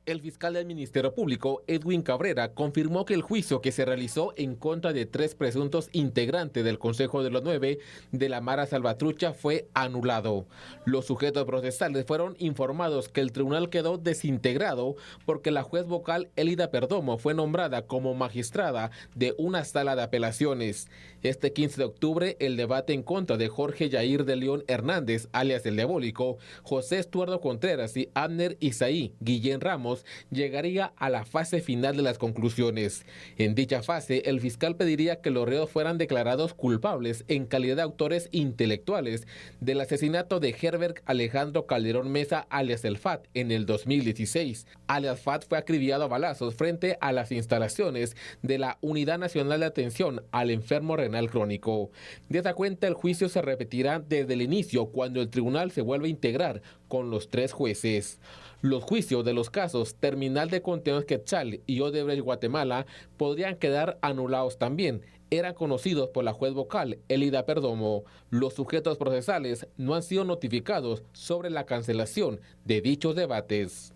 El fiscal del Ministerio Público, Edwin Cabrera, confirmó que el juicio que se realizó en contra de 3 presuntos integrantes del Consejo de los 9 de la Mara Salvatrucha fue anulado. Los sujetos procesales fueron informados que el tribunal quedó desintegrado porque la juez vocal Elida Perdomo fue nombrada como magistrada de una sala de apelaciones. Este 15 de octubre, el debate en contra de Jorge Yair de León Hernández, alias el Diabólico, José Estuardo Contreras y Abner Isaí Guillén Ramos llegaría a la fase final de las conclusiones. En dicha fase, el fiscal pediría que los reos fueran declarados culpables en calidad de autores intelectuales del asesinato de Herbert Alejandro Calderón Mesa, alias el FAT, en el 2016. Alias FAT fue acribillado a balazos frente a las instalaciones de la Unidad Nacional de Atención al Enfermo Renal Crónico. De esta cuenta, el juicio se repetirá desde el inicio cuando el tribunal se vuelva a integrar con los 3 jueces. Los juicios de los casos Terminal de Contenedores Quetzal y Odebrecht Guatemala podrían quedar anulados también. Eran conocidos por la juez vocal Elida Perdomo. Los sujetos procesales no han sido notificados sobre la cancelación de dichos debates.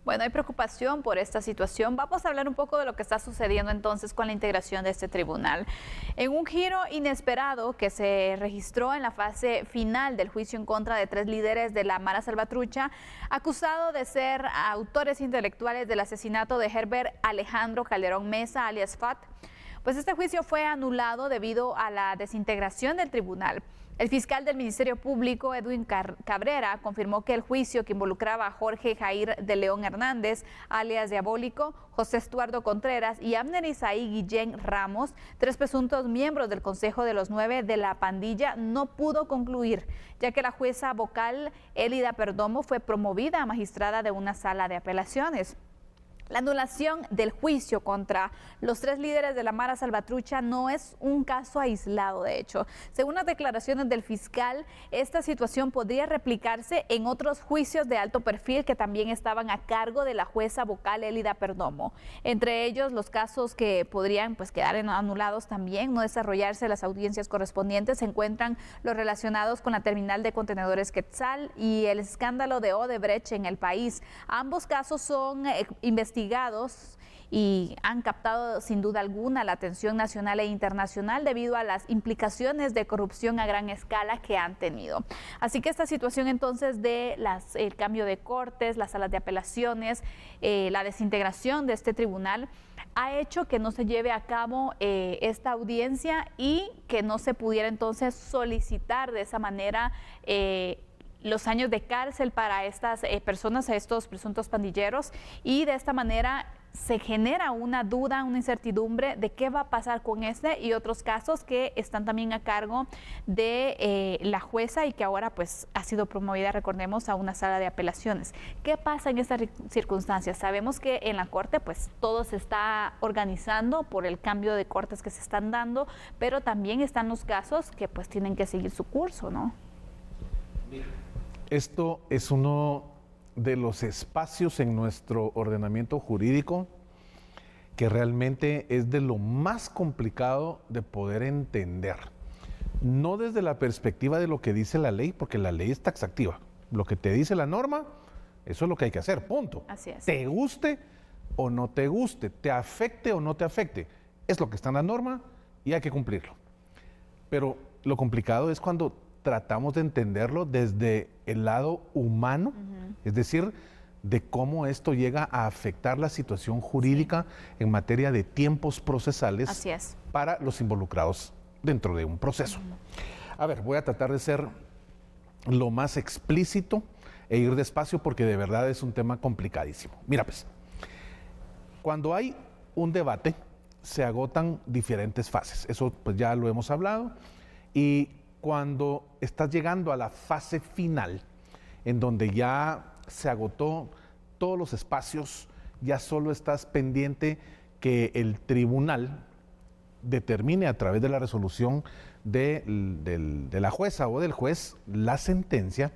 Bueno, hay preocupación por esta situación. Vamos a hablar un poco de lo que está sucediendo entonces con la integración de este tribunal. En un giro inesperado que se registró en la fase final del juicio en contra de 3 líderes de la Mara Salvatrucha, acusados de ser autores intelectuales del asesinato de Herbert Alejandro Calderón Mesa, alias FAT, pues este juicio fue anulado debido a la desintegración del tribunal. El fiscal del Ministerio Público, Edwin Cabrera, confirmó que el juicio que involucraba a Jorge Jair de León Hernández, alias Diabólico, José Estuardo Contreras y Abner Isaí Guillén Ramos, 3 presuntos miembros del Consejo de los 9 de la pandilla, no pudo concluir, ya que la jueza vocal Elida Perdomo fue promovida a magistrada de una sala de apelaciones. La anulación del juicio contra los 3 líderes de la Mara Salvatrucha no es un caso aislado, de hecho. Según las declaraciones del fiscal, esta situación podría replicarse en otros juicios de alto perfil que también estaban a cargo de la jueza vocal Elida Perdomo. Entre ellos, los casos que podrían quedar anulados también, no desarrollarse las audiencias correspondientes, se encuentran los relacionados con la terminal de contenedores Quetzal y el escándalo de Odebrecht en el país. Ambos casos son investigados y han captado sin duda alguna la atención nacional e internacional debido a las implicaciones de corrupción a gran escala que han tenido. Así que esta situación entonces de el cambio de cortes, las salas de apelaciones, la desintegración de este tribunal ha hecho que no se lleve a cabo esta audiencia y que no se pudiera entonces solicitar de esa manera los años de cárcel para estas personas, estos presuntos pandilleros, y de esta manera se genera una duda, una incertidumbre de qué va a pasar con este y otros casos que están también a cargo de la jueza y que ahora ha sido promovida, recordemos, a una sala de apelaciones. ¿Qué pasa en estas circunstancias? Sabemos que en la corte todo se está organizando por el cambio de cortes que se están dando, pero también están los casos que tienen que seguir su curso, ¿no? Esto es uno de los espacios en nuestro ordenamiento jurídico que realmente es de lo más complicado de poder entender. No desde la perspectiva de lo que dice la ley, porque la ley es taxativa. Lo que te dice la norma, eso es lo que hay que hacer, punto. Así es. Te guste o no te guste, te afecte o no te afecte, es lo que está en la norma y hay que cumplirlo. Pero lo complicado es cuando tratamos de entenderlo desde el lado humano, es decir, de cómo esto llega a afectar la situación jurídica en materia de tiempos procesales para los involucrados dentro de un proceso. A ver, voy a tratar de ser lo más explícito e ir despacio porque de verdad es un tema complicadísimo. Mira pues, cuando hay un debate se agotan diferentes fases, eso ya lo hemos hablado, y cuando estás llegando a la fase final, en donde ya se agotó todos los espacios, ya solo estás pendiente que el tribunal determine a través de la resolución de la jueza o del juez la sentencia,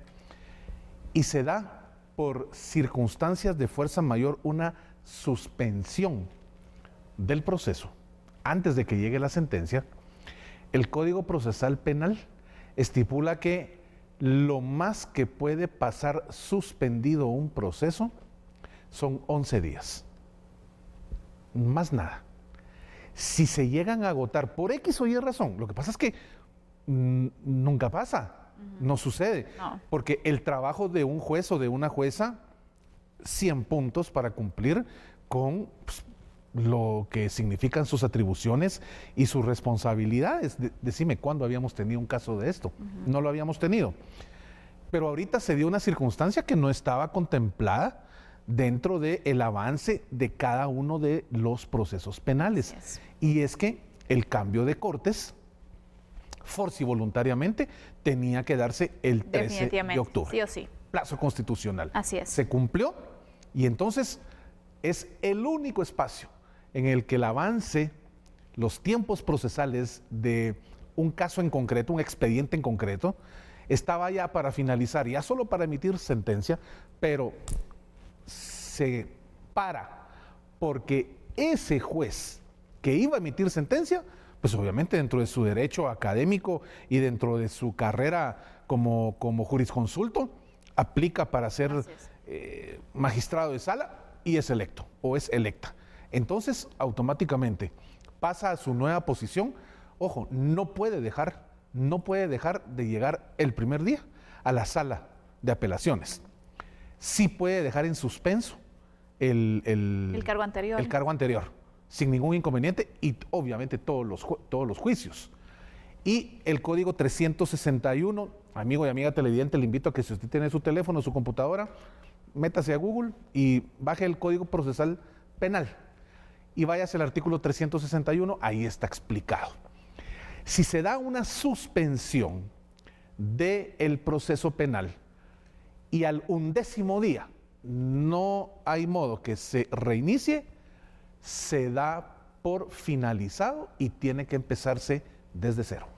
y se da por circunstancias de fuerza mayor una suspensión del proceso antes de que llegue la sentencia. El Código Procesal Penal estipula que lo más que puede pasar suspendido un proceso son 11 días. Más nada. Si se llegan a agotar por X o Y razón, lo que pasa es que nunca pasa, no sucede, porque el trabajo de un juez o de una jueza, 100 puntos para cumplir con lo que significan sus atribuciones y sus responsabilidades. Decime cuándo habíamos tenido un caso de esto. No lo habíamos tenido. Pero ahorita se dio una circunstancia que no estaba contemplada dentro del avance de cada uno de los procesos penales. Y es que el cambio de cortes, forci voluntariamente, tenía que darse el 13 de octubre. Sí o sí. Plazo constitucional. Así es. Se cumplió y entonces es el único espacio en el que el avance, los tiempos procesales de un caso en concreto, un expediente en concreto, estaba ya para finalizar, ya solo para emitir sentencia, pero se para porque ese juez que iba a emitir sentencia, pues obviamente dentro de su derecho académico y dentro de su carrera como jurisconsulto, aplica para ser magistrado de sala y es electo o es electa. Entonces, automáticamente pasa a su nueva posición. Ojo, no puede dejar de llegar el primer día a la sala de apelaciones. Sí puede dejar en suspenso el cargo anterior, sin ningún inconveniente y obviamente todos los juicios. Y el código 361, amigo y amiga televidente, le invito a que si usted tiene su teléfono o su computadora, métase a Google y baje el Código Procesal Penal y váyase al artículo 361, ahí está explicado. Si se da una suspensión del proceso penal y al 11º día no hay modo que se reinicie, se da por finalizado y tiene que empezarse desde cero.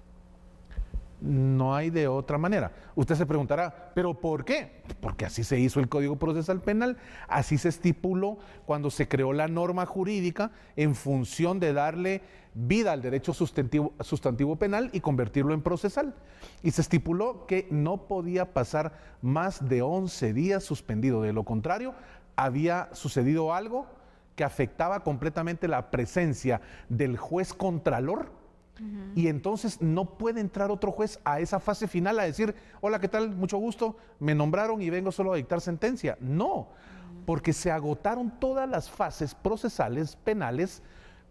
No hay de otra manera. Usted se preguntará, ¿pero por qué? Porque así se hizo el Código Procesal Penal, así se estipuló cuando se creó la norma jurídica en función de darle vida al derecho sustantivo penal y convertirlo en procesal. Y se estipuló que no podía pasar más de 11 días suspendido. De lo contrario, había sucedido algo que afectaba completamente la presencia del juez contralor. Y entonces no puede entrar otro juez a esa fase final a decir, hola, ¿qué tal? Mucho gusto, me nombraron y vengo solo a dictar sentencia. No, porque se agotaron todas las fases procesales penales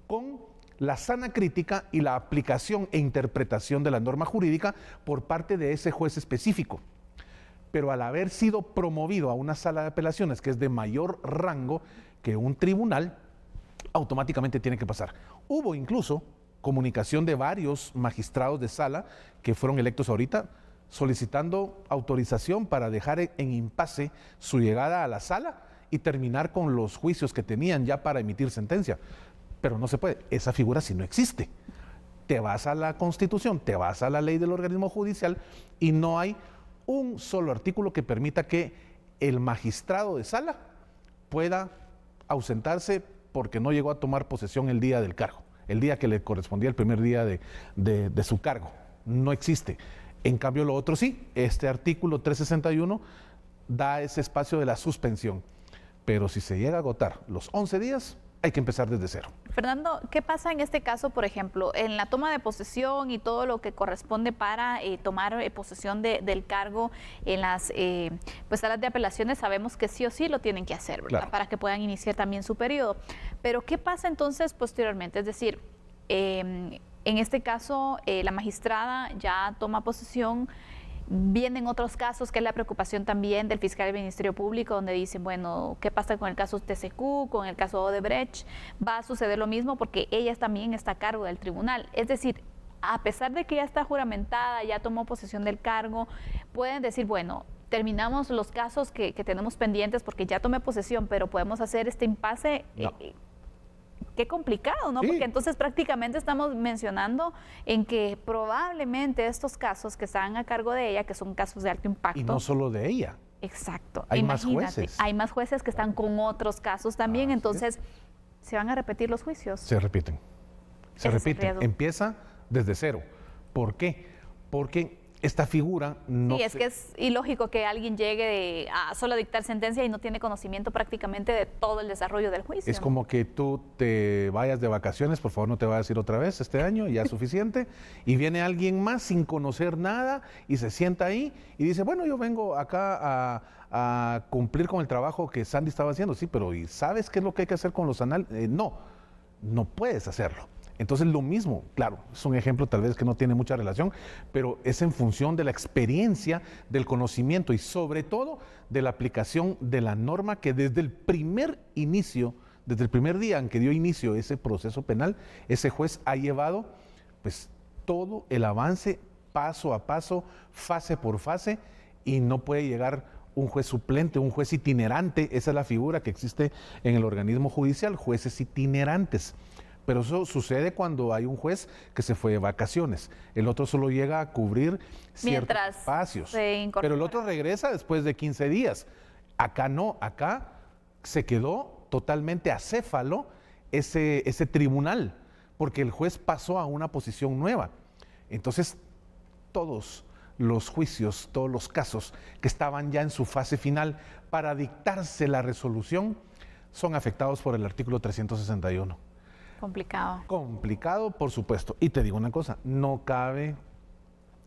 con la sana crítica y la aplicación e interpretación de la norma jurídica por parte de ese juez específico. Pero al haber sido promovido a una sala de apelaciones que es de mayor rango que un tribunal, automáticamente tiene que pasar. Hubo incluso comunicación de varios magistrados de sala que fueron electos ahorita solicitando autorización para dejar en impasse su llegada a la sala y terminar con los juicios que tenían ya para emitir sentencia. Pero no se puede, esa figura sí no existe. Te vas a la Constitución, te vas a la ley del organismo judicial y no hay un solo artículo que permita que el magistrado de sala pueda ausentarse porque no llegó a tomar posesión el día del cargo, el día que le correspondía el primer día de su cargo. No existe. En cambio, lo otro sí, este artículo 361 da ese espacio de la suspensión. Pero si se llega a agotar los 11 días, hay que empezar desde cero. Fernando, ¿qué pasa en este caso, por ejemplo, en la toma de posesión y todo lo que corresponde para tomar posesión del cargo en las salas de apelaciones? Sabemos que sí o sí lo tienen que hacer, ¿verdad? Claro. Para que puedan iniciar también su periodo. Pero ¿qué pasa entonces posteriormente? Es decir, en este caso, la magistrada ya toma posesión. Vienen otros casos, que es la preocupación también del fiscal del Ministerio Público, donde dicen, bueno, ¿qué pasa con el caso TCQ, con el caso Odebrecht? Va a suceder lo mismo porque ella también está a cargo del tribunal. Es decir, a pesar de que ya está juramentada, ya tomó posesión del cargo, pueden decir, bueno, terminamos los casos que tenemos pendientes porque ya tomé posesión, pero podemos hacer este impasse. No. Qué complicado, ¿no? Sí. Porque entonces prácticamente estamos mencionando en que probablemente estos casos que están a cargo de ella, que son casos de alto impacto. Y no solo de ella. Exacto. Hay más jueces. Hay más jueces que están con otros casos también, entonces se van a repetir los juicios. Se repiten. Se repiten. Empieza desde cero. ¿Por qué? Porque esta figura no... Sí, es que es ilógico que alguien llegue a solo dictar sentencia y no tiene conocimiento prácticamente de todo el desarrollo del juicio. Es como que tú te vayas de vacaciones, por favor no te vayas a ir otra vez este año, ya es suficiente, y viene alguien más sin conocer nada y se sienta ahí y dice, bueno, yo vengo acá a cumplir con el trabajo que Sandy estaba haciendo. Sí, pero ¿y sabes qué es lo que hay que hacer con los análisis? No puedes hacerlo. Entonces lo mismo, claro, es un ejemplo tal vez que no tiene mucha relación, pero es en función de la experiencia, del conocimiento y sobre todo de la aplicación de la norma que desde el primer inicio, desde el primer día en que dio inicio ese proceso penal, ese juez ha llevado pues todo el avance paso a paso, fase por fase, y no puede llegar un juez suplente, un juez itinerante. Esa es la figura que existe en el organismo judicial, jueces itinerantes. Pero eso sucede cuando hay un juez que se fue de vacaciones. El otro solo llega a cubrir ciertos espacios. Pero el otro regresa después de 15 días. Acá no, acá se quedó totalmente acéfalo ese tribunal, porque el juez pasó a una posición nueva. Entonces, todos los juicios, todos los casos que estaban ya en su fase final para dictarse la resolución, son afectados por el artículo 361. Complicado. Complicado, por supuesto. Y te digo una cosa, no cabe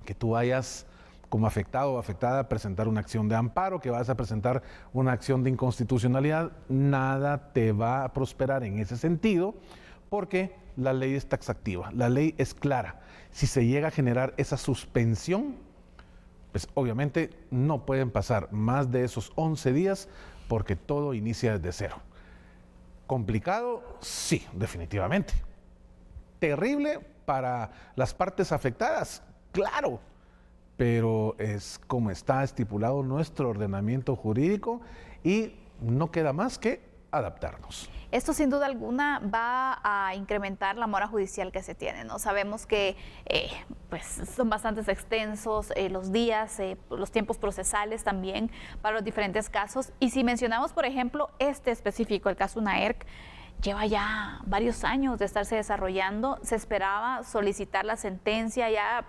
que tú vayas como afectado o afectada a presentar una acción de amparo, que vas a presentar una acción de inconstitucionalidad. Nada te va a prosperar en ese sentido, porque la ley es taxativa, la ley es clara. Si se llega a generar esa suspensión, pues obviamente no pueden pasar más de esos 11 días, porque todo inicia desde cero. ¿Complicado? Sí, definitivamente. ¿Terrible para las partes afectadas? Claro, pero es como está estipulado nuestro ordenamiento jurídico y no queda más que adaptarnos. Esto sin duda alguna va a incrementar la mora judicial que se tiene, ¿no? Sabemos que pues son bastante extensos los días, los tiempos procesales también para los diferentes casos. Y si mencionamos, por ejemplo, este específico, el caso Unaerc, lleva ya varios años de estarse desarrollando. Se esperaba solicitar la sentencia, ya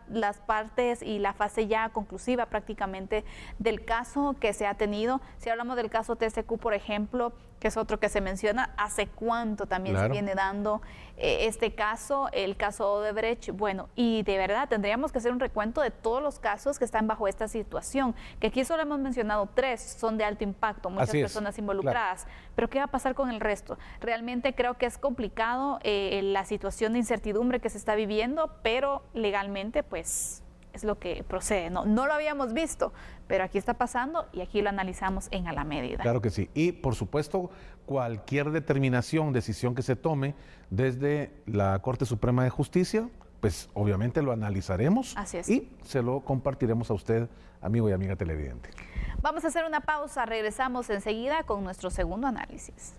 las partes y la fase ya conclusiva prácticamente del caso que se ha tenido. Si hablamos del caso TCQ, por ejemplo, que es otro que se menciona, ¿hace cuánto también se viene dando este caso, el caso Odebrecht? Bueno, y de verdad tendríamos que hacer un recuento de todos los casos que están bajo esta situación, que aquí solo hemos mencionado 3, son de alto impacto, muchas personas involucradas, claro. Pero ¿qué va a pasar con el resto? Realmente creo que es complicado la situación de incertidumbre que se está viviendo, pero legalmente pues es lo que procede. No lo habíamos visto, pero aquí está pasando y aquí lo analizamos en A la Medida. Claro que sí. Y por supuesto, cualquier determinación, decisión que se tome desde la Corte Suprema de Justicia, pues obviamente lo analizaremos. Así es. Y se lo compartiremos a usted, amigo y amiga televidente. Vamos a hacer una pausa, regresamos enseguida con nuestro segundo análisis.